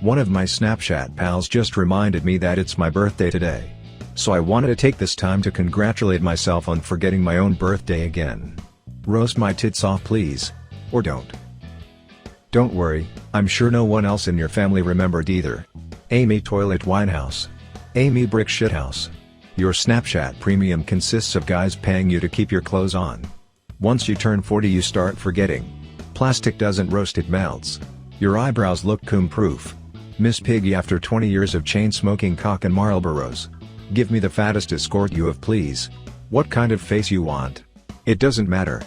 One of my Snapchat pals just reminded me that it's my birthday today. So I wanted to take this time to congratulate myself on forgetting my own birthday again. Roast my tits off please. Or don't. Don't worry, I'm sure no one else in your family remembered either. Amy Toilet Winehouse. Amy Brick Shithouse. Your Snapchat premium consists of guys paying you to keep your clothes on. Once you turn 40 you start forgetting. Plastic doesn't roast, it melts. Your eyebrows look comb-proof. Miss Piggy after 20 years of chain-smoking cock and Marlboros. Give me the fattest escort you have please. What kind of face you want? It doesn't matter.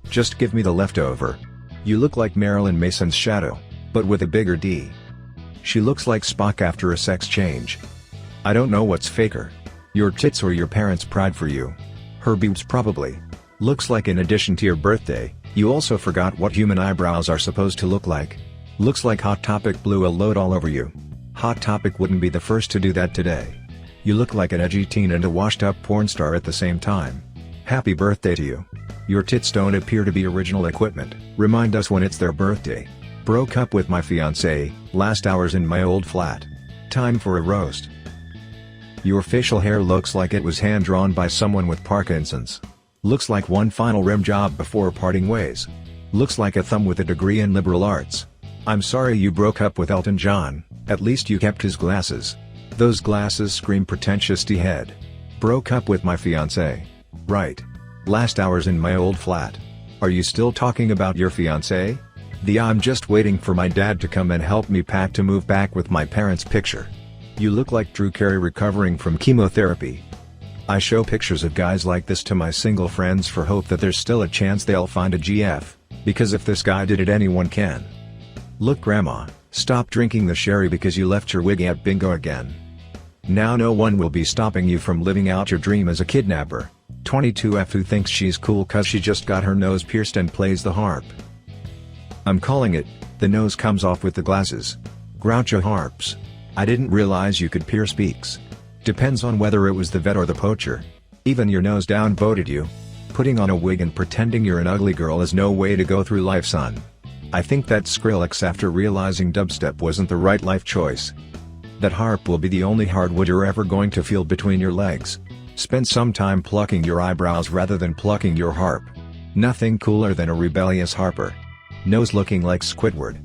Just give me the leftover. You look like Marilyn Mason's shadow, but with a bigger D. She looks like Spock after a sex change. I don't know what's faker. Your tits or your parents' pride for you. Her boobs probably. Looks like in addition to your birthday, you also forgot what human eyebrows are supposed to look like. Looks like Hot Topic blew a load all over you. Hot Topic wouldn't be the first to do that today. You look like an edgy teen and a washed-up porn star at the same time. Happy birthday to you. Your tits don't appear to be original equipment. Remind us when it's their birthday. Broke up with my fiancé, last hours in my old flat. Time for a roast. Your facial hair looks like it was hand-drawn by someone with Parkinson's. Looks like one final rim job before parting ways. Looks like a thumb with a degree in liberal arts. I'm sorry you broke up with Elton John, at least you kept his glasses. Those glasses scream pretentious head. Broke up with my fiancé. Right. Last hours in my old flat. Are you still talking about your fiancé? I'm just waiting for my dad to come and help me pack to move back with my parents picture. You look like Drew Carey recovering from chemotherapy. I show pictures of guys like this to my single friends for hope that there's still a chance they'll find a GF, because if this guy did it anyone can. Look grandma, stop drinking the sherry because you left your wig at bingo again. Now no one will be stopping you from living out your dream as a kidnapper. 22F who thinks she's cool cause she just got her nose pierced and plays the harp. I'm calling it, the nose comes off with the glasses. Groucho Harps. I didn't realize you could pierce beaks. Depends on whether it was the vet or the poacher. Even your nose down voted you. Putting on a wig and pretending you're an ugly girl is no way to go through life, son. I think that Skrillex after realizing dubstep wasn't the right life choice. That harp will be the only hardwood you're ever going to feel between your legs. Spend some time plucking your eyebrows rather than plucking your harp. Nothing cooler than a rebellious harper. Nose looking like Squidward.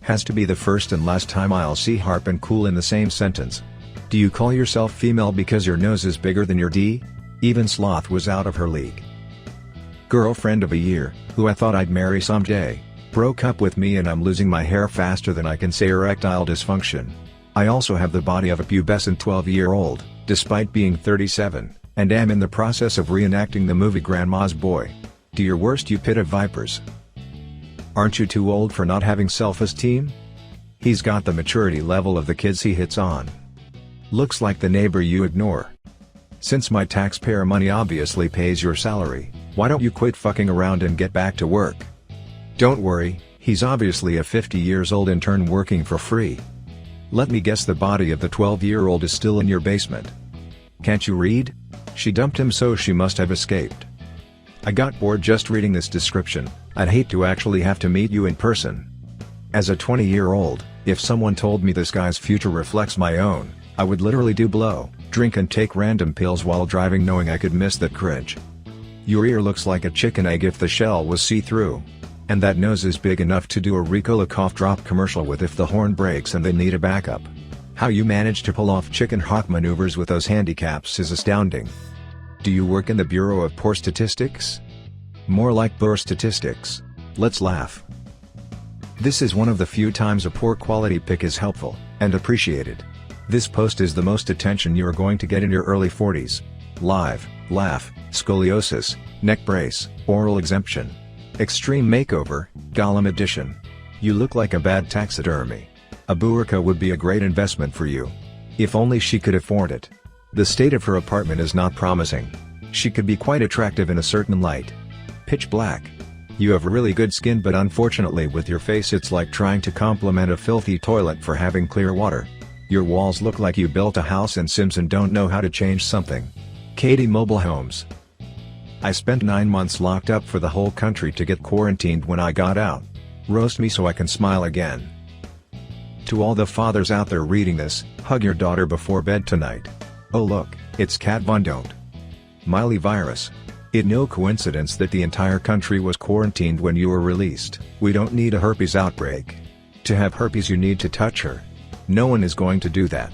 Has to be the first and last time I'll see harp and cool in the same sentence. Do you call yourself female because your nose is bigger than your D? Even Sloth was out of her league. Girlfriend of a year, who I thought I'd marry someday, broke up with me and I'm losing my hair faster than I can say erectile dysfunction. I also have the body of a pubescent 12-year-old, despite being 37, and am in the process of reenacting the movie Grandma's Boy. Do your worst you pit of vipers. Aren't you too old for not having self-esteem? He's got the maturity level of the kids he hits on. Looks like the neighbor you ignore. Since my taxpayer money obviously pays your salary, why don't you quit fucking around and get back to work? Don't worry, he's obviously a 50-years-old intern working for free. Let me guess the body of the 12-year-old is still in your basement. Can't you read? She dumped him so she must have escaped. I got bored just reading this description. I'd hate to actually have to meet you in person. As a 20-year-old, if someone told me this guy's future reflects my own, I would literally do blow, drink and take random pills while driving knowing I could miss that cringe. Your ear looks like a chicken egg if the shell was see-through. And that nose is big enough to do a Ricola cough drop commercial with if the horn breaks and they need a backup. How you manage to pull off chicken hawk maneuvers with those handicaps is astounding. Do you work in the Bureau of Poor Statistics? More like poor statistics. Let's laugh. This is one of the few times a poor quality pic is helpful, and appreciated. This post is the most attention you are going to get in your early 40s. Live, laugh, scoliosis, neck brace, oral exemption. Extreme makeover, Gollum edition. You look like a bad taxidermy. A burqa would be a great investment for you. If only she could afford it. The state of her apartment is not promising. She could be quite attractive in a certain light. Pitch black. You have really good skin but unfortunately with your face it's like trying to compliment a filthy toilet for having clear water. Your walls look like you built a house in Sims and don't know how to change something. Katie Mobile Homes. I spent 9 months locked up for the whole country to get quarantined when I got out. Roast me so I can smile again. To all the fathers out there reading this, hug your daughter before bed tonight. Oh look, it's Kat Von Don't. Miley virus. It no coincidence that the entire country was quarantined when you were released. We don't need a herpes outbreak. To have herpes you need to touch her. No one is going to do that.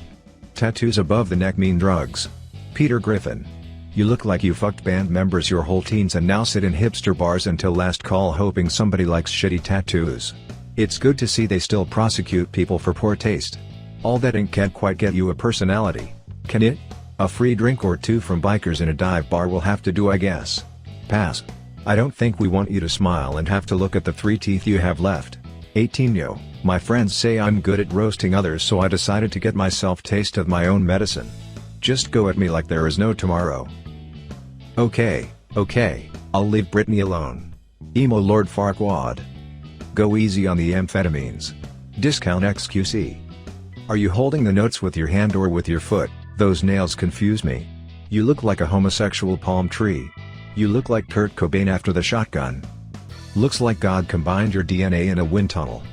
Tattoos above the neck mean drugs. Peter Griffin. You look like you fucked band members your whole teens and now sit in hipster bars until last call hoping somebody likes shitty tattoos. It's good to see they still prosecute people for poor taste. All that ink can't quite get you a personality, can it? A free drink or two from bikers in a dive bar will have to do, I guess. Pass. I don't think we want you to smile and have to look at the 3 teeth you have left. 18 Yo, my friends say I'm good at roasting others, so I decided to get myself taste of my own medicine. Just go at me like there is no tomorrow. Okay, I'll leave Britney alone. Emo Lord Farquaad. Go easy on the amphetamines. Discount XQC. Are you holding the notes with your hand or with your foot? Those nails confuse me. You look like a homosexual palm tree. You look like Kurt Cobain after the shotgun. Looks like God combined your DNA in a wind tunnel.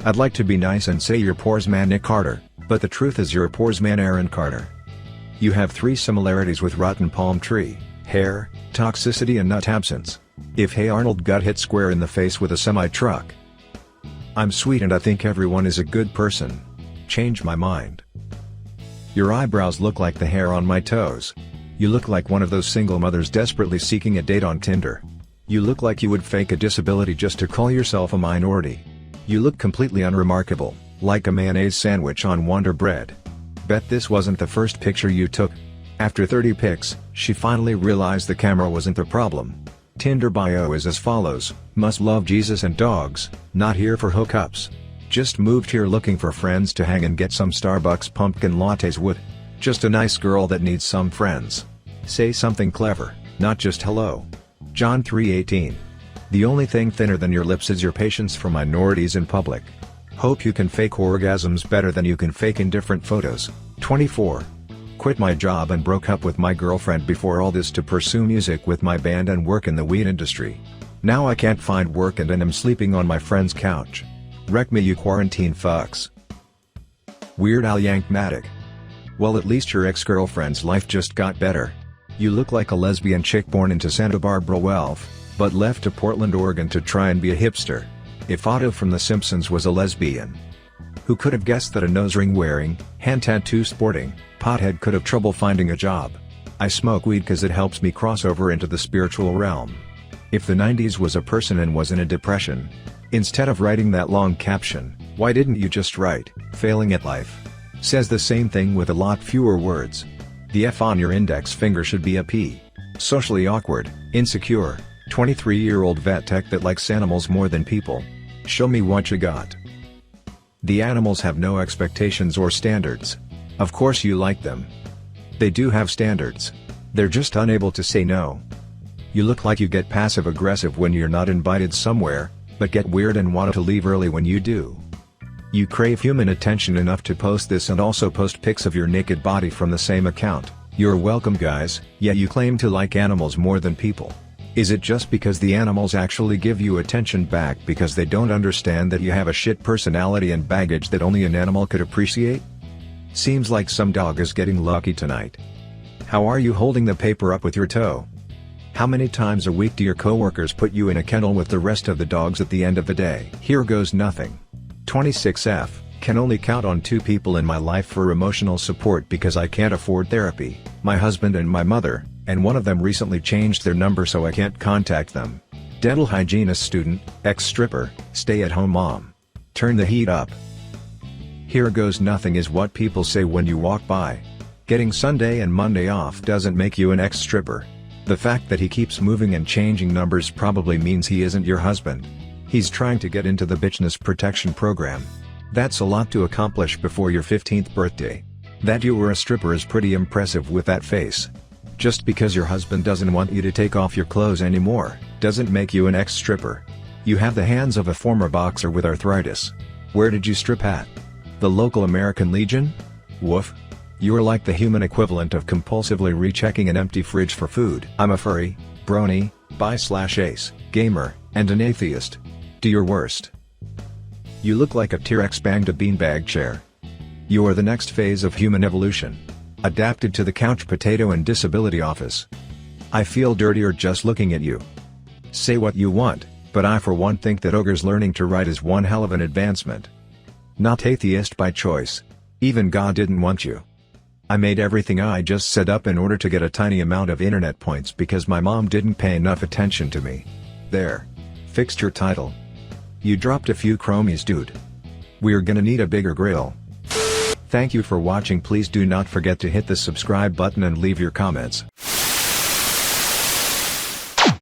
I'd like to be nice and say you're Pores Man Nick Carter, but the truth is you're Pores Man Aaron Carter. You have 3 similarities with rotten palm tree: hair, toxicity and nut absence. If Hey Arnold got hit square in the face with a semi-truck. I'm sweet and I think everyone is a good person. Change my mind. Your eyebrows look like the hair on my toes. You look like one of those single mothers desperately seeking a date on Tinder. You look like you would fake a disability just to call yourself a minority. You look completely unremarkable, like a mayonnaise sandwich on Wonder Bread. Bet this wasn't the first picture you took. After 30 pics, she finally realized the camera wasn't the problem. Tinder bio is as follows: must love Jesus and dogs, not here for hookups. Just moved here looking for friends to hang and get some Starbucks pumpkin lattes with. Just a nice girl that needs some friends. Say something clever, not just hello. John 3:18. The only thing thinner than your lips is your patience for minorities in public. Hope you can fake orgasms better than you can fake indifferent photos. 24. Quit my job and broke up with my girlfriend before all this to pursue music with my band and work in the weed industry. Now I can't find work and am sleeping on my friend's couch. Wreck me you quarantine fucks. Weird Al Yankmatic. Well, at least your ex-girlfriend's life just got better. You look like a lesbian chick born into Santa Barbara Guelph, but left to Portland, Oregon to try and be a hipster. If Otto from The Simpsons was a lesbian. Who could have guessed that a nose ring wearing, hand tattoo sporting, pothead could have trouble finding a job? I smoke weed cause it helps me cross over into the spiritual realm. If the 90s was a person and was in a depression, instead of writing that long caption, why didn't you just write, failing at life? Says the same thing with a lot fewer words. The F on your index finger should be a P. Socially awkward, insecure, 23-year-old vet tech that likes animals more than people. Show me what you got. The animals have no expectations or standards. Of course you like them. They do have standards. They're just unable to say no. You look like you get passive-aggressive when you're not invited somewhere, but get weird and want to leave early when you do. You crave human attention enough to post this and also post pics of your naked body from the same account. You're welcome guys, yet you claim to like animals more than people. Is it just because the animals actually give you attention back because they don't understand that you have a shit personality and baggage that only an animal could appreciate? Seems like some dog is getting lucky tonight. How are you holding the paper up with your toe? How many times a week do your coworkers put you in a kennel with the rest of the dogs at the end of the day? Here goes nothing. 26F, can only count on 2 people in my life for emotional support because I can't afford therapy, my husband and my mother, and one of them recently changed their number so I can't contact them. Dental hygienist student, ex-stripper, stay-at-home mom. Turn the heat up. Here goes nothing is what people say when you walk by. Getting Sunday and Monday off doesn't make you an ex-stripper. The fact that he keeps moving and changing numbers probably means he isn't your husband. He's trying to get into the bitchness protection program. That's a lot to accomplish before your 15th birthday. That you were a stripper is pretty impressive with that face. Just because your husband doesn't want you to take off your clothes anymore, doesn't make you an ex-stripper. You have the hands of a former boxer with arthritis. Where did you strip at? The local American Legion? Woof. You're like the human equivalent of compulsively rechecking an empty fridge for food. I'm a furry, brony, bi/ace, gamer, and an atheist. Do your worst. You look like a T-Rex banged a beanbag chair. You are the next phase of human evolution. Adapted to the couch potato and disability office. I feel dirtier just looking at you. Say what you want, but I for one think that ogres learning to write is one hell of an advancement. Not atheist by choice. Even God didn't want you. I made everything I just said up in order to get a tiny amount of internet points because my mom didn't pay enough attention to me. There. Fixed your title. You dropped a few chromies, dude. We're gonna need a bigger grill. Thank you for watching. Please do not forget to hit the subscribe button and leave your comments.